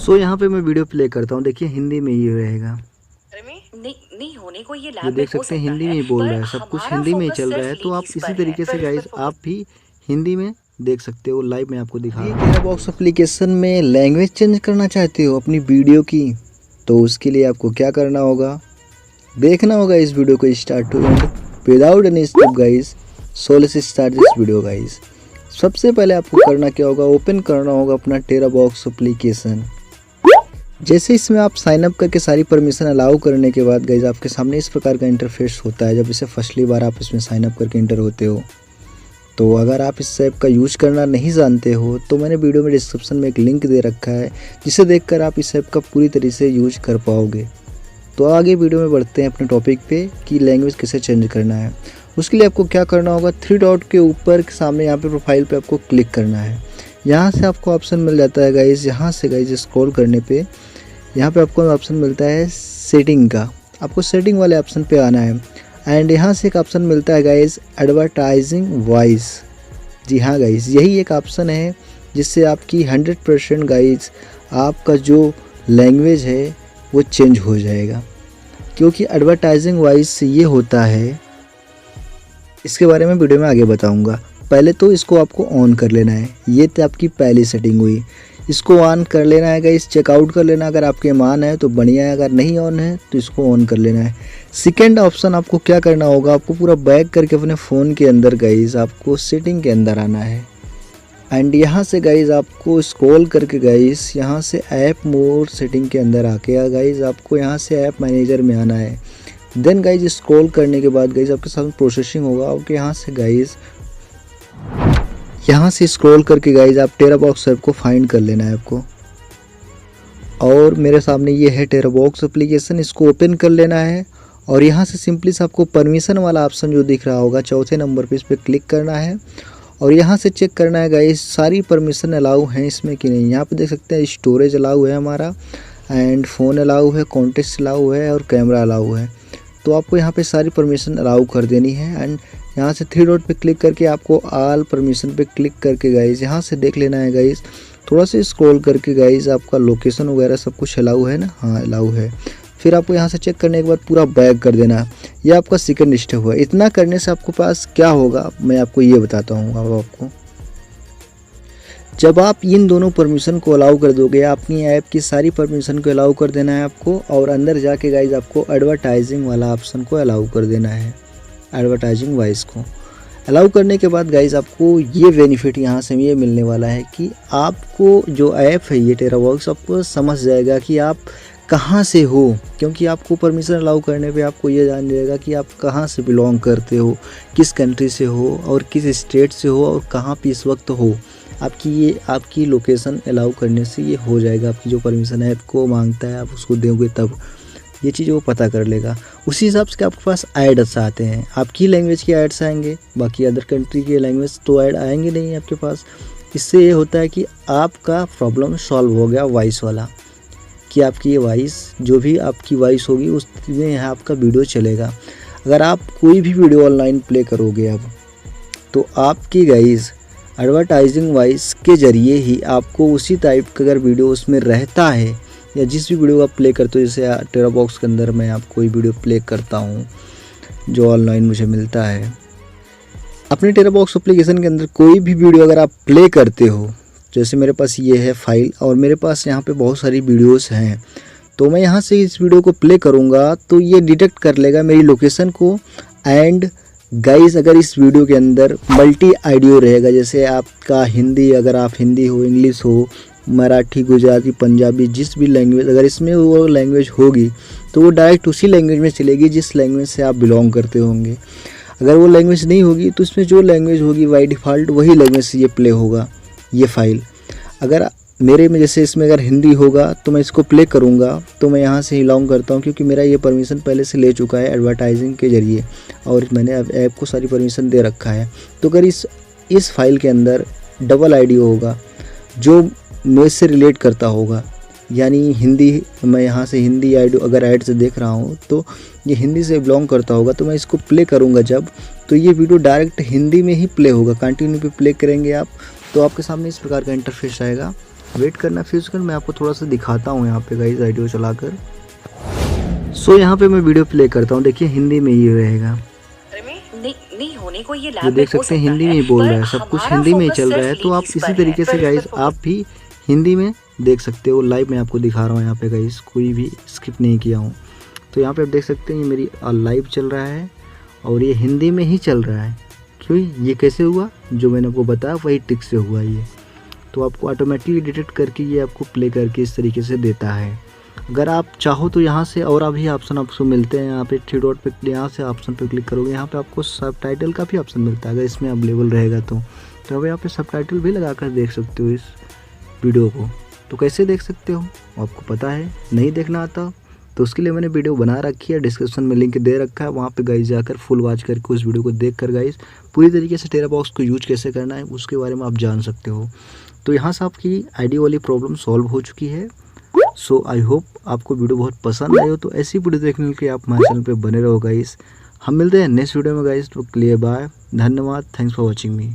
सो यहाँ पे मैं वीडियो प्ले करता हूँ, देखिए हिंदी में ही रहेगा। नहीं होने को ये ये लैब में देख हो सकते हैं सकता हिंदी में है, ही बोल पर रहा है, सब कुछ हमारा हिंदी में ही फोकस चल रहा सिर्फ है। तो आप लीव्स इसी पर है। तरीके से फिर गाइज उसको आप भी हिंदी में देख सकते हो, लाइव में आपको दिखा रहा हूँ। टेरा बॉक्स एप्लीकेशन में लैंग्वेज चेंज करना चाहते हो अपनी वीडियो की, तो उसके लिए आपको क्या करना होगा, देखना होगा इस वीडियो को start to end without any skip guys. So let's start this video guys. सबसे पहले आपको करना क्या होगा, ओपन करना होगा अपना टेरा बॉक्स एप्लीकेशन। जैसे इसमें आप साइन अप करके सारी परमिशन अलाउ करने के बाद गाइज आपके सामने इस प्रकार का इंटरफेस होता है। जब इसे फर्स्टली बार आप इसमें साइन अप करके इंटर होते हो, तो अगर आप इस ऐप का यूज करना नहीं जानते हो तो मैंने वीडियो में डिस्क्रिप्शन में एक लिंक दे रखा है, जिसे देखकर आप इस ऐप का पूरी तरीके से यूज कर पाओगे। तो आगे वीडियो में बढ़ते हैं अपने टॉपिक पे कि लैंग्वेज कैसे चेंज करना है। उसके लिए आपको क्या करना होगा, 3 डॉट के ऊपर के सामने यहाँ पे प्रोफाइल पे आपको क्लिक करना है। यहाँ से आपको ऑप्शन मिल जाता है गाइज, यहाँ से गाइज स्क्रॉल करने पे यहाँ पे आपको ऑप्शन मिलता है सेटिंग का। आपको सेटिंग वाले ऑप्शन पे आना है एंड यहाँ से एक ऑप्शन मिलता है गाइज एडवर्टाइजिंग वॉइस। जी हाँ गाइज, यही एक ऑप्शन है जिससे आपकी 100% गाइज आपका जो लैंग्वेज है वो चेंज हो जाएगा। क्योंकि एडवर्टाइजिंग वॉइस से ये होता है, इसके बारे में वीडियो में आगे बताऊंगा। पहले तो इसको आपको ऑन कर लेना है, ये तो आपकी पहली सेटिंग हुई। इसको ऑन कर लेना है गाइस, चेकआउट कर लेना। अगर आपके मान है तो बढ़िया है, अगर नहीं ऑन है तो इसको ऑन कर लेना है। सेकेंड ऑप्शन आपको क्या करना होगा, आपको पूरा बैक करके अपने फ़ोन के अंदर गाइस आपको सेटिंग के अंदर आना है एंड यहाँ से गाइस आपको स्क्रॉल करके गाइस यहाँ से ऐप मोड सेटिंग के अंदर आके गाइस आपको यहाँ से ऐप मैनेजर में आना है। देन गाइज स्क्रॉल करने के बाद गाइज आपके साथ प्रोसेसिंग होगा। आपके यहाँ से स्क्रॉल करके गाइज आप टेरा बॉक्स ऐप को फाइंड कर लेना है आपको। और मेरे सामने ये है टेरा बॉक्स एप्लीकेशन, इसको ओपन कर लेना है और यहाँ से सिंपली से आपको परमिशन वाला ऑप्शन जो दिख रहा होगा चौथे नंबर पे, इस पर क्लिक करना है और यहाँ से चेक करना है गाइज सारी परमिशन अलाउ हैं इसमें कि नहीं। यहाँ पे देख सकते हैं स्टोरेज अलाउ है हमारा एंड फ़ोन अलाउ है, कॉन्टेक्ट अलाउ है और कैमरा अलाउ है। तो आपको यहाँ पे सारी परमिशन अलाउ कर देनी है एंड यहाँ से 3 डॉट पे क्लिक करके आपको ऑल परमिशन पे क्लिक करके गाइज यहाँ से देख लेना है गाइज। थोड़ा सा स्क्रॉल करके गाइज आपका लोकेशन वगैरह सब कुछ अलाउ है ना, हाँ अलाउ है। फिर आपको यहाँ से चेक करने के बाद पूरा बैक कर देना है। ये आपका सेकंड स्टेप हुआ। इतना करने से आपके पास क्या होगा मैं आपको ये बताता हूँ। अब आपको जब आप इन दोनों परमिशन को अलाउ कर दोगे, अपनी ऐप की सारी परमिशन को अलाउ कर देना है आपको और अंदर जाके गाइज आपको एडवर्टाइजिंग वाला ऑप्शन को अलाउ कर देना है। एडवर्टाइजिंग वॉइस को अलाउ करने के बाद गाइज आपको ये बेनिफिट यहाँ से ये मिलने वाला है कि आपको जो ऐप है ये टेरा बॉक्स आपको समझ जाएगा कि आप कहाँ से हो। क्योंकि आपको परमिशन अलाउ करने पे आपको ये जान जाएगा कि आप कहाँ से बिलोंग करते हो, किस कंट्री से हो और किस स्टेट से हो और कहाँ पे इस वक्त हो। आपकी लोकेशन अलाउ करने से ये हो जाएगा। आपकी जो परमिशन ऐप को मांगता है आप उसको दोगे तब ये चीज़ वो पता कर लेगा। उसी हिसाब से आपके पास ऐड्स आते हैं, आपकी लैंग्वेज के ऐड्स आएंगे, बाकी अदर कंट्री के लैंग्वेज तो ऐड आएंगे नहीं आपके पास। इससे ये होता है कि आपका प्रॉब्लम सॉल्व हो गया वॉइस वाला, कि आपकी ये वॉइस जो भी आपकी वॉइस होगी उसमें आपका वीडियो चलेगा। अगर आप कोई भी वीडियो ऑनलाइन प्ले करोगे अब, तो आपकी गाइज एडवर्टाइजिंग वॉइस के ज़रिए ही आपको उसी टाइप का अगर वीडियो उसमें रहता है या जिस भी वीडियो आप प्ले करते हो, जैसे टेरा बॉक्स के अंदर मैं आपको कोई वीडियो प्ले करता हूँ जो ऑनलाइन मुझे मिलता है, अपने टेरा बॉक्स एप्लीकेशन के अंदर कोई भी वीडियो अगर आप प्ले करते हो, जैसे मेरे पास ये है फाइल और मेरे पास यहाँ पे बहुत सारी वीडियोस हैं, तो मैं यहाँ से इस वीडियो को प्ले करूँगा तो ये डिटेक्ट कर लेगा मेरी लोकेशन को। एंड गाइस अगर इस वीडियो के अंदर मल्टी ऑडियो रहेगा, जैसे आपका हिंदी, अगर आप हिंदी हो, इंग्लिश हो, मराठी, गुजराती, पंजाबी, जिस भी लैंग्वेज अगर इसमें वो लैंग्वेज होगी तो वो डायरेक्ट उसी लैंग्वेज में चलेगी जिस लैंग्वेज से आप बिलोंग करते होंगे। अगर वो लैंग्वेज नहीं होगी तो इसमें जो लैंग्वेज होगी बाई डिफ़ॉल्ट वही लैंग्वेज से ये प्ले होगा ये फाइल। अगर मेरे में जैसे इसमें अगर हिंदी होगा तो मैं इसको प्ले करूँगा तो मैं यहाँ से ही लॉन्ग करता हूँ, क्योंकि मेरा ये परमिशन पहले से ले चुका है एडवर्टाइजिंग के ज़रिए और मैंने अब ऐप को सारी परमिशन दे रखा है। तो अगर इस फाइल के अंदर डबल ऑडियो होगा जो मुझ से रिलेट करता होगा, यानी हिंदी, मैं यहाँ से हिंदी ऐड अगर ऐड से देख रहा हूँ तो ये हिंदी से बिलोंग करता होगा, तो मैं इसको प्ले करूँगा जब, तो ये वीडियो डायरेक्ट हिंदी में ही प्ले होगा। कंटिन्यू पे प्ले करेंगे आप तो आपके सामने इस प्रकार का इंटरफेस आएगा वेट करना फ्यू सेकंड, मैं आपको थोड़ा सा दिखाता हूँ यहाँ पे गाइस ऑडियो चलाकर। सो यहाँ पे मैं वीडियो प्ले करता हूँ, देखिए हिंदी में ही रहेगा। नहीं होने को ये जो लैब देख सकते हैं हिंदी में ही बोल रहा है, सब कुछ हिंदी में ही चल रहा है। तो आप इसी तरीके से गाइस आप भी हिंदी में देख सकते हो। लाइव मैं आपको दिखा रहा हूँ यहाँ पे गाइस, कोई भी स्किप नहीं किया हूँ। तो यहाँ पे आप देख सकते हैं ये मेरी लाइव चल रहा है और ये हिंदी में ही चल रहा है। क्यों ये कैसे हुआ, जो मैंने आपको बताया वही ट्रिक से हुआ ये। तो आपको ऑटोमेटिकली डिटेक्ट करके ये आपको प्ले करके इस तरीके से देता है। अगर आप चाहो तो यहाँ से और अभी ऑप्शन आपको मिलते हैं, यहाँ पे थ्री डॉट पे यहाँ से ऑप्शन पे क्लिक करोगे, यहाँ पे आपको सबटाइटल का भी ऑप्शन मिलता है अगर इसमें अवेलेबल रहेगा तो अब यहाँ पे सबटाइटल भी लगा कर देख सकते हो इस वीडियो को। तो कैसे देख सकते हो आपको पता है, नहीं देखना आता तो उसके लिए मैंने वीडियो बना रखी है, डिस्क्रिप्शन में लिंक दे रखा है, वहाँ पे गाइस जाकर फुल वॉच करके उस वीडियो को देख कर गाइस पूरी तरीके से टेरा बॉक्स को यूज कैसे करना है उसके बारे में आप जान सकते हो। तो यहाँ से आपकी आईडी वाली प्रॉब्लम सॉल्व हो चुकी है। सो आई होप आपको वीडियो बहुत पसंद आई हो। तो ऐसी वीडियो देखने के लिए आप हमारे चैनल पे बने रहो गाइस। हम मिलते हैं नेक्स्ट वीडियो में गाइस। तो क्लियर बाय, धन्यवाद, थैंक्स फॉर वॉचिंग मी।